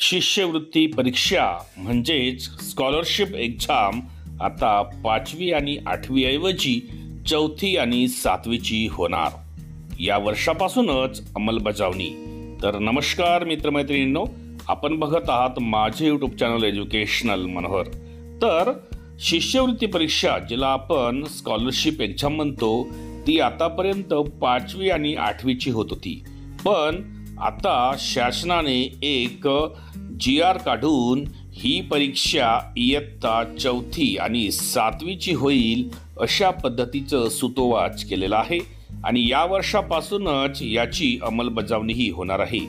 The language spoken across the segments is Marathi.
शिष्यवृत्ती परीक्षा म्हणजेच स्कॉलरशिप एक्झाम आता 5वी आणि 8वी ऐवजी 4थी आणि 7वीची होणार. या वर्षापासूनच अंमलबजावणी. तर नमस्कार मित्रमैत्रिणींनो, आपण बघत आहात माझे यूट्यूब चॅनल एज्युकेशनल मनोहर. तर शिष्यवृत्ती परीक्षा जिला आपण स्कॉलरशिप एक्झाम म्हणतो ती आतापर्यंत 5वी आणि 8वीची होत होती. पण आता शासनाने एक GR काढून ही परीक्षा इयत्ता 4थी आणि 7वीची होईल अशा पद्धतीचं सुतोवाच केलेलं आहे आणि या वर्षापासूनच याची अंमलबजावणीही होणार आहे.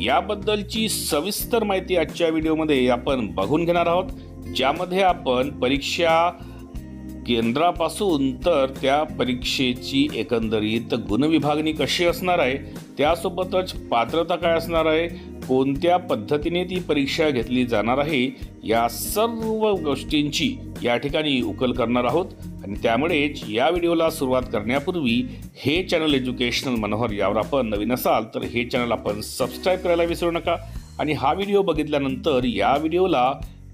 याबद्दलची सविस्तर माहिती आजच्या व्हिडिओमध्ये आपण बघून घेणार आहोत, ज्यामध्ये आपण परीक्षा केंद्रापासून तर त्या परीक्षेची एकंदरीत गुणविभागणी कशी असणार आहे, त्यासोबतच पात्रता काय असणार आहे, कोणत्या पद्धतीने ती परीक्षा घेतली जाणार आहे, या सर्व गोष्टींची या ठिकाणी उकल करणार आहोत. आणि त्यामुळेच या व्हिडिओला सुरुवात करण्यापूर्वी हे चॅनल एज्युकेशनल मनोहर यावर आपण नवीन असाल तर हे चॅनल आपण सबस्क्राईब करायला विसरू नका. आणि हा व्हिडिओ बघितल्यानंतर या व्हिडिओला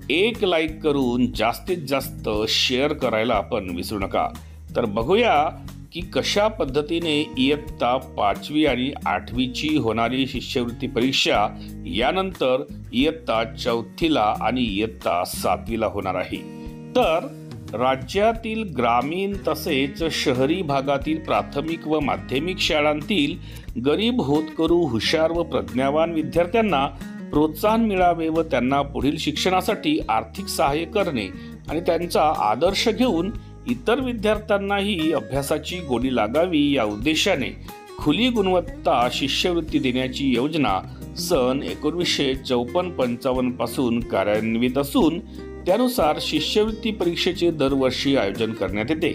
एक लाईक करून जास्तीत जास्त शेअर करायला आपण विसरू नका. तर बघूया की कशा पद्धतीने इयत्ता 5वी आणि 8वीची होणारी शिष्यवृत्ती परीक्षा यानंतर इयत्ता 4थीला आणि इयत्ता 7वीला होणार आहे. तर राज्यातील ग्रामीण तसेच शहरी भागातील प्राथमिक व माध्यमिक शाळांतील गरीब होतकरू हुशार व प्रज्ञावान विद्यार्थ्यांना प्रोत्साहन मिळावे व त्यांना पुढील शिक्षणासाठी आर्थिक सहाय्य करणे आणि त्यांचा आदर्श घेऊन इतर विद्यार्थ्यांनाही अभ्यासाची गोडी लागावी या उद्देशाने खुली गुणवत्ता शिष्यवृत्ती देण्याची योजना सन 1954-55 पासून कार्यान्वित असून त्यानुसार शिष्यवृत्ती परीक्षेचे दरवर्षी आयोजन करण्यात येते.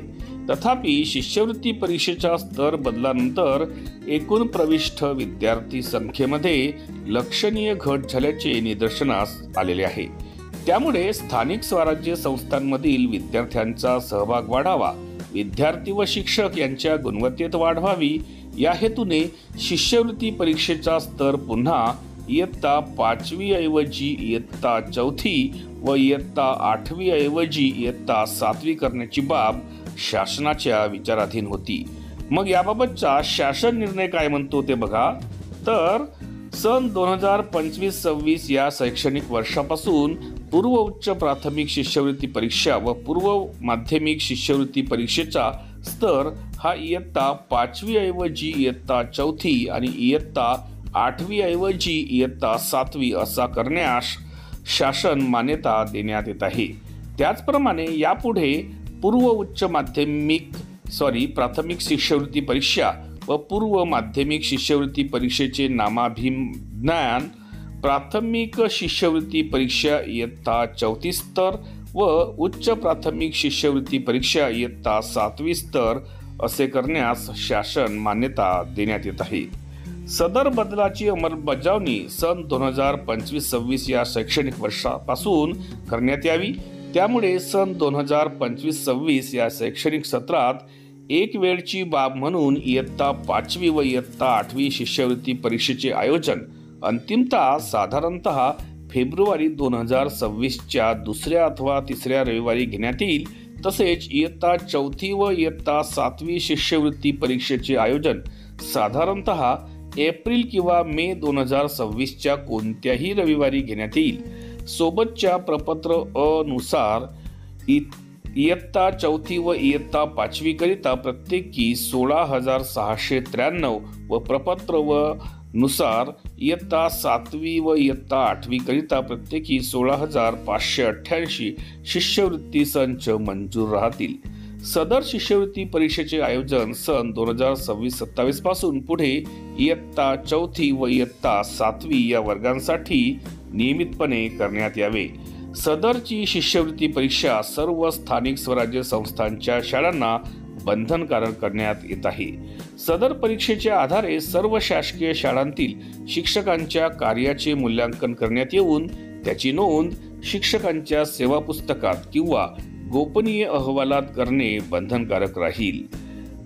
तथापि शिष्यवृत्ती परीक्षेचा स्तर बदलानंतर एकूण प्रविष्ट विद्यार्थी संख्येमध्ये लक्षणीय घट झाल्याचे निदर्शनास आलेले आहे. त्यामुळे स्थानिक स्वराज्य संस्थांमधील विद्यार्थ्यांचा सहभाग वाढावा, विद्यार्थी व शिक्षक यांच्या गुणवत्तेत वाढ व्हावी या हेतूने शिष्यवृत्ती परीक्षेचा स्तर पुन्हा इयत्ता 5वी ऐवजी इयत्ता 4थी व इयत्ता 8वी ऐवजी इयत्ता 7वी करण्याची बाब शासनाच्या विचाराधीन होती. मग याबाबतचा शासन निर्णय काय म्हणतो ते बघा. तर सन 2025-26 या शैक्षणिक वर्षापासून पूर्व उच्च प्राथमिक शिष्यवृत्ती परीक्षा व पूर्व माध्यमिक शिष्यवृत्ती परीक्षेचा स्तर हा इयत्ता 5वी ऐवजी इयत्ता 4थी आणि इयत्ता 8वी ऐवजी इयत्ता 7वी असा करण्यास शासन मान्यता देण्यात येत आहे. त्याचप्रमाणे यापुढे प्राथमिक शिष्यवृत्ती परीक्षा व पूर्व माध्यमिक शिष्यवृत्ती परीक्षेचे नामाभिमान प्राथमिक शिष्यवृत्ती परीक्षा इयत्ता 4थी स्तर व उच्च प्राथमिक शिष्यवृत्ती परीक्षा इयत्ता 7वी स्तर असे करण्यास शासन मान्यता देण्यात येत आहे. सदर बदलाची अंमलबजावणी सन 2025-26 या शैक्षणिक वर्षापासून करण्यात यावी. त्यामुळे सन 2025-26 या शैक्षणिक सत्रात एक वेळची बाब म्हणून इयत्ता 5वी व इयत्ता 8वी शिष्यवृत्ती परीक्षेचे आयोजन अंतिमतः साधारणतः फेब्रुवारी 2026च्या दुसऱ्या अथवा तिसऱ्या रविवारी घेण्यात येईल. तसेच इयत्ता 4थी व इयत्ता 7वी शिष्यवृत्ती परीक्षेचे आयोजन साधारणतः एप्रिल किंवा मे 2026च्या कोणत्याही रविवारी घेण्यात येईल. सोबतच्या प्रपत्र नुसार इयत्ता 4थी व इयत्ता 5वी करिता प्रत्येकी 16,693 व प्रपत्र नुसार इयत्ता 7वी व इयत्ता 8वी करिता प्रत्येकी 16,588 शिष्यवृत्ती संच मंजूर राहतील. सदर शिष्यवृत्ती परीक्षेचे आयोजन सन 2026-27 पासून पुढे इयत्ता 4थी व इयत्ता 7वी या वर्गांसाठी नियमितपणे करण्यात यावे. सदरची शिष्यवृत्ती परीक्षा सर्व स्थानिक स्वराज्य संस्थांच्या शाळांना बंधनकारक करण्यात येत आहे. सदर परीक्षेच्या आधारे सर्व शासकीय शाळांतील शिक्षकांच्या कार्याचे मूल्यांकन करण्यात येऊन त्याची नोंद शिक्षकांच्या सेवा पुस्तकात किंवा गोपनीय अहवालात करणे बंधनकारक राहील.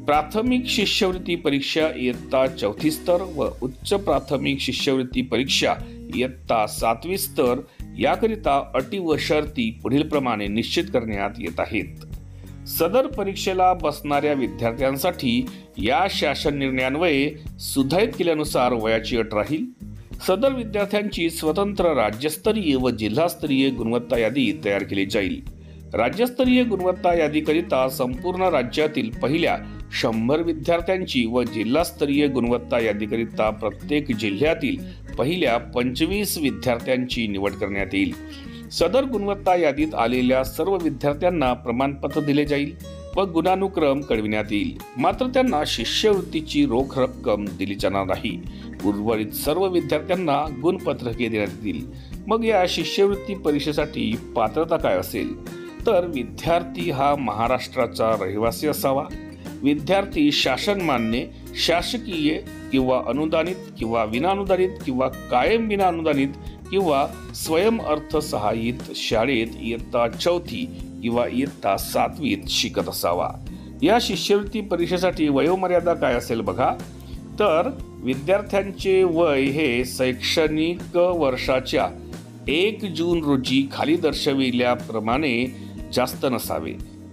प्राथमिक शिष्यवृत्ती परीक्षा इयत्ता 4थी स्तर व उच्च प्राथमिक शिष्यवृत्ती परीक्षा इयत्ता 7वी स्तर याकरिता अटी व शर्ती पुढील प्रमाणे निश्चित करण्यात येत आहेत. सदर परीक्षेला बसणाऱ्या विद्यार्थ्यांसाठी या शासन निर्णयान्वये सुधारित केल्यानुसार वयाची अट राहील. सदर विद्यार्थ्यांची स्वतंत्र राज्यस्तरीय व जिल्हास्तरीय गुणवत्ता यादी तयार केली जाईल. राज्यस्तरीय गुणवत्ता यादीकरिता संपूर्ण राज्यातील पहिल्या 100 विद्यार्थ्यांची व जिल्हास्तरीय गुणवत्ता यादीकरिता प्रत्येक जिल्ह्यातील पहिल्या 25 विद्यार्थ्यांची निवड करण्यात येईल. सदर गुणवत्ता यादीत आलेल्या सर्व विद्यार्थ्यांना प्रमाणपत्र दिले जाईल व गुणानुक्रम कळविण्यात येईल. मात्र त्यांना शिष्यवृत्तीची रोख रक्कम दिली जाणार नाही. उर्वरित सर्व विद्यार्थ्यांना गुणपत्रके देण्यात येतील. मग या शिष्यवृत्ती परीक्षेसाठी पात्रता काय असेल तर विद्यार्थी हा महाराष्ट्राचा रहिवासी असावा. विद्यार्थी शासनमान्य शासकीय किंवा अनुदानित किंवा विनाअनुदानित किंवा कायम विनाअनुदानित किंवा स्वयं अर्थसहाय्यित शाळेत इयत्ता 4थी किंवा इयत्ता 7वीत शिकत असावा. या शिष्यवृत्ती परीक्षेसाठी वयोमर्यादा काय असेल बघा, तर विद्यार्थ्यांचे वय हे शैक्षणिक वर्षाच्या 1 जून रोजी खाली दर्शविल्याप्रमाणे जास्त नसावे.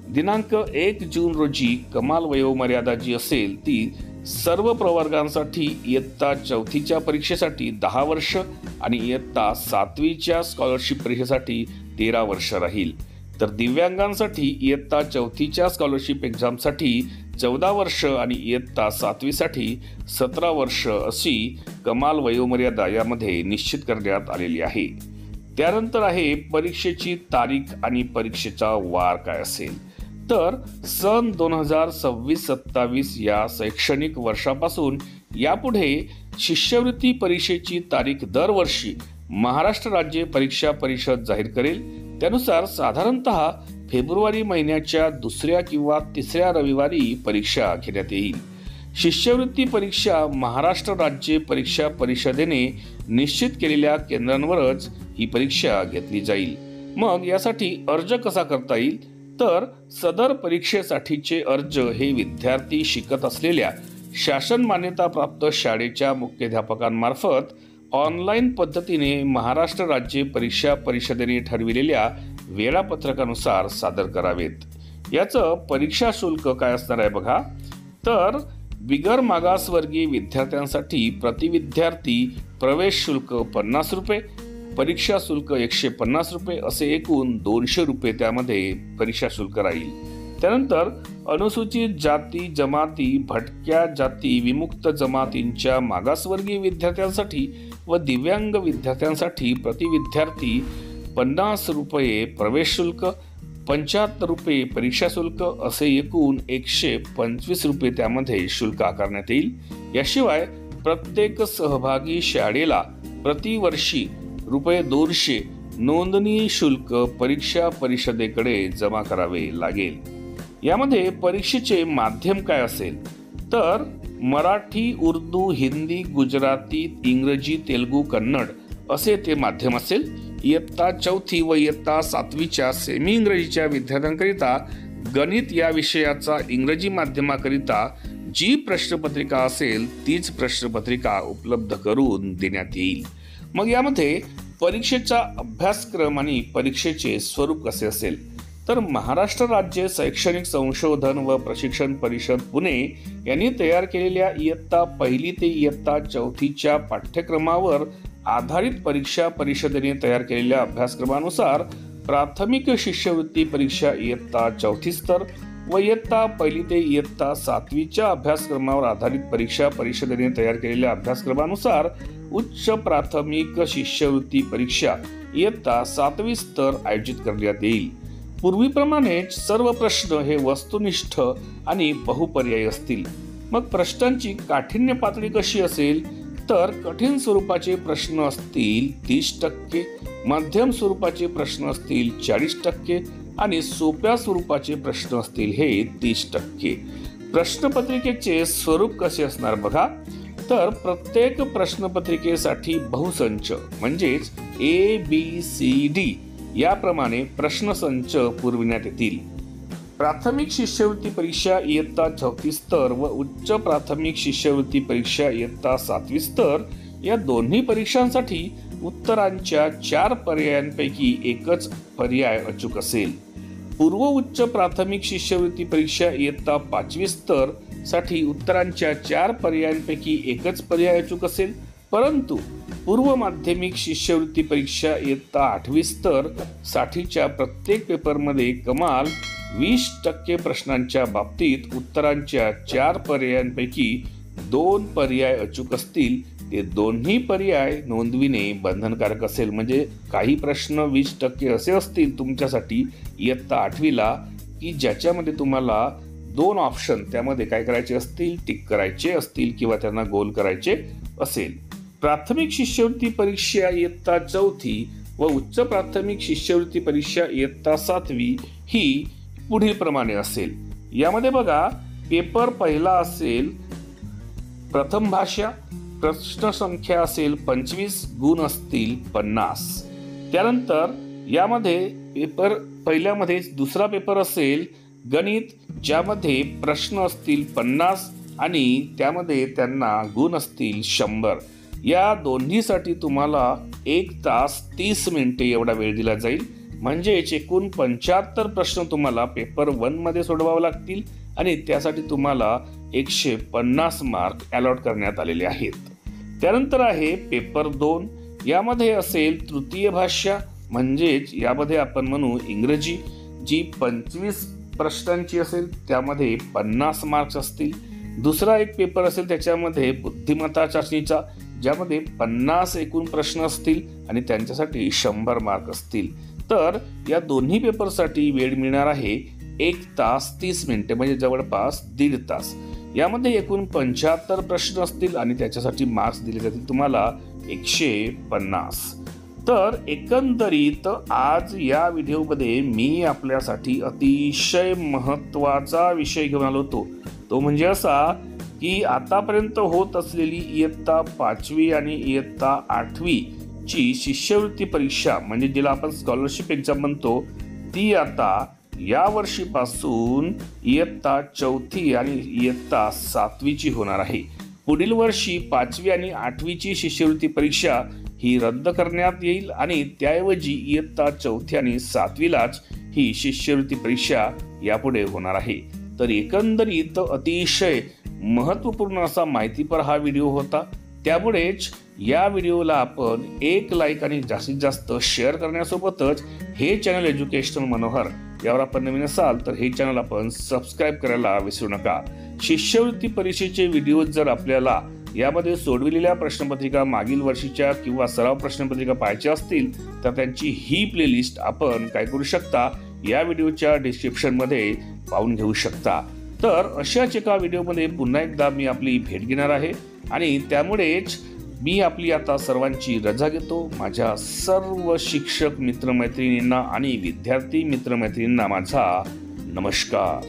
दिनांक 1 जून रोजी कमाल वयोमर्यादा जी असेल ती सर्व प्रवर्गांसाठी इयत्ता 4थीच्या परीक्षेसाठी 10 वर्ष आणि इयत्ता 7वीच्या स्कॉलरशिप परीक्षेसाठी 13 वर्ष राहील. तर दिव्यांगांसाठी इयत्ता 4थीच्या स्कॉलरशिप एक्झामसाठी 14 वर्ष आणि इयत्ता 7वीसाठी 17 वर्ष अशी कमाल वयोमर्यादा यामध्ये निश्चित करण्यात आलेली आहे. त्यानंतर आहे परीक्षेची तारीख आणि परीक्षेचा वार काय असेल तर सन 2026-27 या शैक्षणिक वर्षापासून यापुढे शिष्यवृत्ती परीक्षेची तारीख दरवर्षी महाराष्ट्र राज्य परीक्षा परिषद जाहीर करेल. त्यानुसार साधारणतः फेब्रुवारी महिन्याच्या 2ऱ्या किंवा 3ऱ्या रविवारी परीक्षा घेण्यात येईल. शिष्यवृत्ती परीक्षा महाराष्ट्र राज्य परीक्षा परिषदेने निश्चित केलेल्या केंद्रांवरच ही परीक्षा घेतली जाईल. मग यासाठी अर्ज कसा करता येईल तर सदर परीक्षेसाठीचे अर्ज हे विद्यार्थी शिकत असलेल्या शासन मान्यताप्राप्त शाळेच्या मुख्याध्यापकांमार्फत ऑनलाईन पद्धतीने महाराष्ट्र राज्य परीक्षा परिषदेने ठरविलेल्या वेळापत्रकानुसार सादर करावेत. याचं परीक्षा शुल्क काय असणार आहे बघा, तर बिगर मागासवर्गीय विद्यार्थ्यांसाठी प्रति विद्यार्थी प्रवेश शुल्क 50 रुपये, परीक्षा शुल्क 150 रुपये असे एकूण 200 रुपये त्यामध्ये परीक्षा शुल्क राहील. त्यानंतर अनुसूचित जाती जमाती, भटक्या जाती, विमुक्त जमातींच्या मागासवर्गीय विद्यार्थ्यांसाठी व दिव्यांग विद्यार्थ्यांसाठी प्रति विद्यार्थी 50 रुपये प्रवेश शुल्क, 75 रुपये परीक्षा शुल्क असे एकूण 125 रुपये त्यामध्ये शुल्क आकारण्यात येईल. याशिवाय प्रत्येक सहभागी शाळेला प्रतिवर्षी ₹200 नोंदणी शुल्क परीक्षा परिषदेकडे जमा करावे लागेल. यामध्ये परीक्षेचे माध्यम काय असेल तर मराठी, उर्दू, हिंदी, गुजराती, इंग्रजी, तेलुगू, कन्नड असे ते माध्यम असेल. इयत्ता 4थी व इयत्ता 7वीच्या सेमी इंग्रजीच्या विद्यार्थ्यांकरिता गणित या विषयाचा इंग्रजी माध्यमाकरिता जी प्रश्नपत्रिका असेल तीच प्रश्नपत्रिका उपलब्ध करून देण्यात येईल. मग यामध्ये परीक्षेचा अभ्यासक्रम आणि परीक्षेचे स्वरूप कसे असेल तर महाराष्ट्र राज्य शैक्षणिक संशोधन व प्रशिक्षण परिषद पुणे यांनी तयार केलेल्या इयत्ता 1ली ते इयत्ता 4थीच्या पाठ्यक्रमावर आधारित परीक्षा परिषदेने तयार केलेल्या अभ्यासक्रमानुसार प्राथमिक शिष्यवृत्ती परीक्षा इयत्ता 4थी स्तर व इयत्ता 1ली ते इयत्ता 7वीच्या अभ्यासक्रमावर आधारित परीक्षा परिषदेने तयार केलेल्या अभ्यासक्रमानुसार उच्च प्राथमिक शिष्यवृत्ती परीक्षा इयत्ता 7वी स्तर आयोजित करण्यात येईल. पूर्वीप्रमाणेच सर्व प्रश्न हे वस्तुनिष्ठ आणि बहुपर्यायी असतील. मग प्रश्नांची काठिण्य पातळी कशी असेल तर कठीण स्वरूपाचे प्रश्न असतील 30%, मध्यम स्वरूपाचे प्रश्न असतील 40% आणि सोप्या स्वरूपाचे प्रश्न असतील हे 30%. प्रश्नपत्रिकेचे स्वरूप कसे असणार बघा, तर प्रत्येक प्रश्नपत्रिकेसाठी बहुसंच म्हणजेच ABCD याप्रमाणे प्रश्नसंच पुरविण्यात येतील. प्राथमिक शिष्यवृत्ती परीक्षा इयत्ता 4थी स्तर व उच्च प्राथमिक शिष्यवृत्ती परीक्षा इयत्ता 7वी स्तर या दोन्ही परीक्षांसाठी उत्तरांच्या 4 पर्यायांपैकी एकच पर्याय अचूक असेल. पूर्व उच्च प्राथमिक शिष्यवृत्ती परीक्षा इयत्ता 5वी स्तर साठी उत्तरांच्या 4 पर्यायांपैकी एकच पर्याय अचूक असेल, परंतु पूर्व माध्यमिक शिष्यवृत्ती परीक्षा इयत्ता 8वी स्तर साठीच्या प्रत्येक पेपरमध्ये कमाल 20% प्रश्नांच्या बाबतीत उत्तरांच्या 4 पर्यायांपैकी 2 पर्याय अचूक असतील. ते दोन्ही पर्याय नोंदविणे बंधनकारक असेल. म्हणजे काही प्रश्न 20% असे असतील तुमच्यासाठी इयत्ता 8वीला की ज्याच्यामध्ये तुम्हाला 2 ऑप्शन त्यामध्ये काय करायचे असतील, टिक करायचे असतील किंवा त्यांना गोल करायचे असेल. प्राथमिक शिष्यवृत्ती परीक्षा इयत्ता 4थी व उच्च प्राथमिक शिष्यवृत्ती परीक्षा इयत्ता 7वी ही पुढील प्रमाणे असेल. यामध्ये बघा, पेपर पहिला असेल प्रथम भाषा, प्रश्न संख्या असेल 25, गुण असतील 50. त्यानंतर यामध्ये पेपर पहिल्यामध्ये दुसरा पेपर असेल गणित, ज्यामध्ये प्रश्न असतील 50 आणि त्यामध्ये त्यांना गुण असतील 100. या दोन्हीसाठी तुम्हाला 1 तास 30 मिनिटे एवढा वेळ दिला जाईल. म्हणजेच एकूण 75 प्रश्न तुम्हाला पेपर 1 मध्ये सोडवावे लागतील आणि त्यासाठी तुम्हाला 150 मार्क अलॉट करण्यात आलेले आहेत. त्यानंतर आहे पेपर 2. यामध्ये असेल तृतीय भाषा, म्हणजेच यामध्ये आपण म्हणू इंग्रजी, जी 25 प्रश्नांची असेल, त्यामध्ये 50 मार्क्स असतील. दुसरा एक पेपर असेल त्याच्यामध्ये बुद्धिमत्ता चाचणीचा, ज्यामध्ये 50 एकूण प्रश्न असतील आणि त्यांच्यासाठी 100 मार्क असतील. तर या दोन्ही पेपरसाठी वेळ मिळणार आहे 1 तास 30 मिनिटे, म्हणजे जवळपास 1.5 तास. यामध्ये एकूण 75 प्रश्न असतील आणि त्याच्यासाठी मार्क्स दिले जातील तुम्हाला 150. तर एकंदरीत आज या व्हिडिओमध्ये मी आपल्यासाठी अतिशय महत्त्वाचा विषय घेऊन आलो होतो. तो म्हणजे असा की आतापर्यंत होत असलेली इयत्ता 5वी आणि इयत्ता 8वी ची शिष्यवृत्ती परीक्षा, म्हणजे जिला आपण स्कॉलरशिप एक्झाम म्हणतो, ती आता या वर्षीपासून इयत्ता 4थी आणि इयत्ता 7वीची होणार आहे. पुढील वर्षी 5वी आणि 8वीची शिष्यवृत्ती परीक्षा ही रद्द करण्यात येईल आणि त्याऐवजी इयत्ता 4थी आणि 7वीलाच ही शिष्यवृत्ती परीक्षा यापुढे होणार आहे. तर एकंदरीत अतिशय महत्त्वपूर्ण असा माहितीपर हा व्हिडिओ होता. त्यामुळेच या व्हिडिओला आपण 1 लाईक आणि जास्तीत जास्त शेअर करण्यासोबतच हे चॅनल एज्युकेशनल मनोहर यावर आपण नवीन असाल तर हे चॅनल आपण सबस्क्राईब करायला विसरू नका. शिष्यवृत्ती परीक्षेचे व्हिडिओ जर आपल्याला यामध्ये सोडविलेल्या प्रश्नपत्रिका मागील वर्षीच्या किंवा सराव प्रश्नपत्रिका पाहायच्या असतील तर त्यांची ही प्लेलिस्ट आपण काय करू शकता, या व्हिडिओच्या डिस्क्रिप्शनमध्ये पाहून घेऊ शकता. तर अशाच एका व्हिडिओमध्ये पुन्हा एकदा मी आपली भेट घेणार आहे आणि त्यामुळेच मी आपली आता सर्वांची रजा घेतो. माझ्या सर्व शिक्षक मित्रमैत्रिणींना आणि विद्यार्थी मित्रमैत्रिणींना माझा नमस्कार.